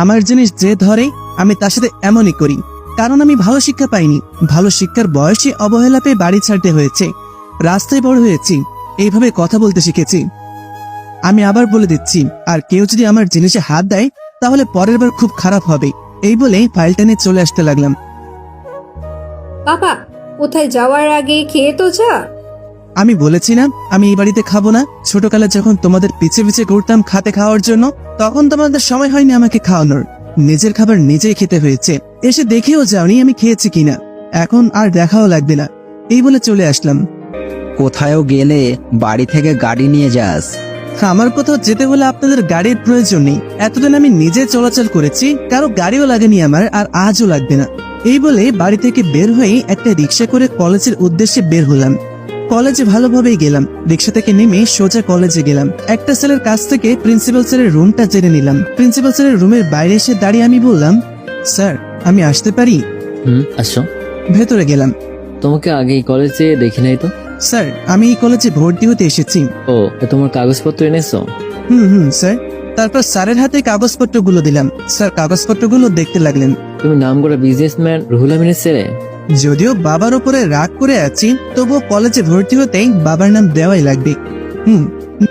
আমার জিনিস যে ধরে আমি তার সাথে এমনই করি, কারণ আমি ভালো শিক্ষা পাইনি। ভালো শিক্ষার বয়সে অবহেলা পেয়ে বাড়ি ছাড়তে হয়েছে, রাস্তায় বড় হয়েছি, এইভাবে কথা বলতে শিখেছি। আমি আবার বলে দিচ্ছি, আর কেউ যদি আমার জিনিসে হাত দেয় তাহলে পরের বার খুব খারাপ হবে। এই বলে ফাইলটা নিয়ে চলে আসতে লাগলাম। বাবা, কোথায় যাওয়ার আগে খেয়ে তো যা। আমি বলেছি না আমি এই বাড়িতে খাবো না। ছোটকালে যখন তোমাদের পিছে পিছে ঘুরতাম খাতে খাওয়ার জন্য, তখন তোমাদের সময় হয়নি আমাকে খাওয়ানোর। নিজের খাবার নিজেই খেতে হয়েছে। এসে দেখেও যাওনি আমি খেয়েছি কিনা, এখন আর দেখাও লাগবে না। এই বলে চলে আসলাম। কোথায়ও গেলে বাড়ি থেকে গাড়ি নিয়ে যাস। আমার কোথাও যেতে হলে আপনাদের গাড়ির প্রয়োজন নেই। এতদিন আমি নিজে চলাচল করেছি, কারো গাড়িও লাগেনি আমার, আর আজও লাগবে না। এই বলে বাড়ি থেকে বের হয়ে একটা রিক্সা করে কলেজের উদ্দেশ্যে বের হলাম। কলেজে ভালোভাবেই গেলাম। রিক্সা থেকে নেমে সোজা কলেজে গেলাম। একটা ছেলের কাছ থেকে প্রিন্সিপাল স্যারের রুমটা জেনে নিলাম। প্রিন্সিপাল স্যারের রুমের বাইরে এসে দাঁড়িয়ে আমি বললাম, স্যার আমি আসতে পারি? আসো। ভেতরে গেলাম। তোমাকে আগে এই কলেজে দেখি নাই তো। স্যার আমি এই কলেজে ভর্তি হতে এসেছি। ও, তোমার কাগজপত্র এনেছো? স্যার। তারপর স্যারের হাতে কাগজপত্রগুলো দিলাম। স্যার কাগজপত্রগুলো দেখতে লাগলেন। তুমি নাম করা বিজনেসম্যান রুহুল আমিনের ছেলে? যদিও বাবার উপরে রাগ করে আছি, তবুও কলেজে ভর্তি হতেই বাবার নাম দেওয়াই লাগবে।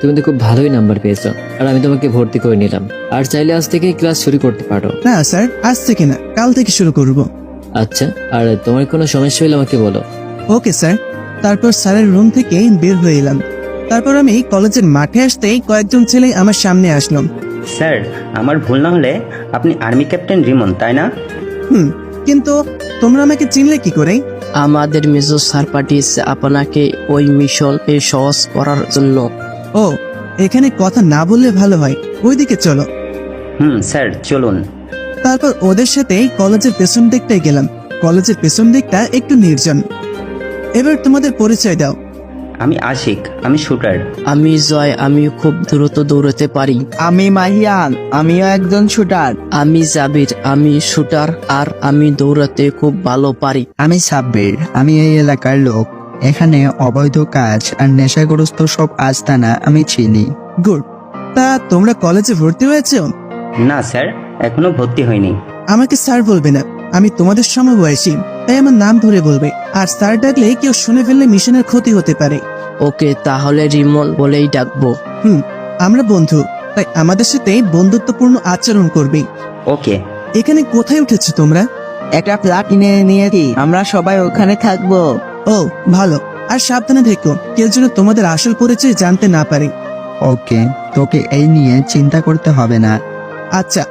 তুমি তো খুব ভালোই নাম্বার পেয়েছো, আর আমি তোমাকে ভর্তি করে নিলাম। আর চাইলে আজ থেকে ক্লাস শুরু করতে পারো। না স্যার, আজ থেকে না, কাল থেকে শুরু করব। আচ্ছা, আর তোমার কোনো সমস্যা হলে আমাকে বলো। Okay sir. তারপর স্যারের রুম থেকে বের হয়ে এলাম। তারপর আমি কলেজের মাঠে আসতেই কয়েকজন ছেলে আমার সামনে আসলো। স্যার, আমার ভুল না হলে আপনি আর্মি ক্যাপ্টেন রিমন, তাই না? কিন্তু তোমরা আমাকে চিনলে কি করে? আমাদের মেজর স্যার পাঠিয়েছে আপনাকে ওই মিশন সহজ করার জন্য। ও, এখানে কথা না বললে ভালো হয়, ওইদিকে চলো। স্যার চলুন। তারপর ওদের সাথে কলেজের পেছন দিকটায় গেলাম। কলেজের পেছন দিকটা একটু নির্জন। এবার তোমাদের পরিচয় দাও। আমি আশিক, আমি শুটার। আমি জয়, আমি খুব দ্রুত দৌড়াতে পারি। আমি মাহিয়ান, আমিও একজন শুটার। আমি জাবির, আমি শুটার আর আমি দৌড়াতে খুব ভালো পারি। আমি সাব্বির, আমি এই এলাকার লোক। এখানে অবৈধ কাজ আর নেশাগ্রস্ত সব আস্তানা আমি চিনি। গুড। তা তোমরা কলেজে ভর্তি হয়েছো? না স্যার, এখনো ভর্তি হয়নি। আমাকে স্যার বলবে না, আমি তোমাদের সমবয়সী, তাই আমার নাম ধরে বলবে। আর স্যার ডাকলে কেউ শুনে ফেললে মিশনের ক্ষতি হতে পারে। ওকে, তাহলে রিমন বলেই ডাকবো। আমরা বন্ধু, তাই আমাদের সাথে বন্ধুত্বপূর্ণ আচরণ করবে। ওকে। এখানে কোথায় উঠেছো তোমরা? একটা ফ্ল্যাট কিনে নিয়েছি, আমরা সবাই ওখানে থাকবো। ও ভালো। আর সাবধানে থেকো, কেউ যেন তোমাদের আসল পরিচয় জানতে না পারে। ওকে, তোকে এই নিয়ে চিন্তা করতে হবে না। আচ্ছা।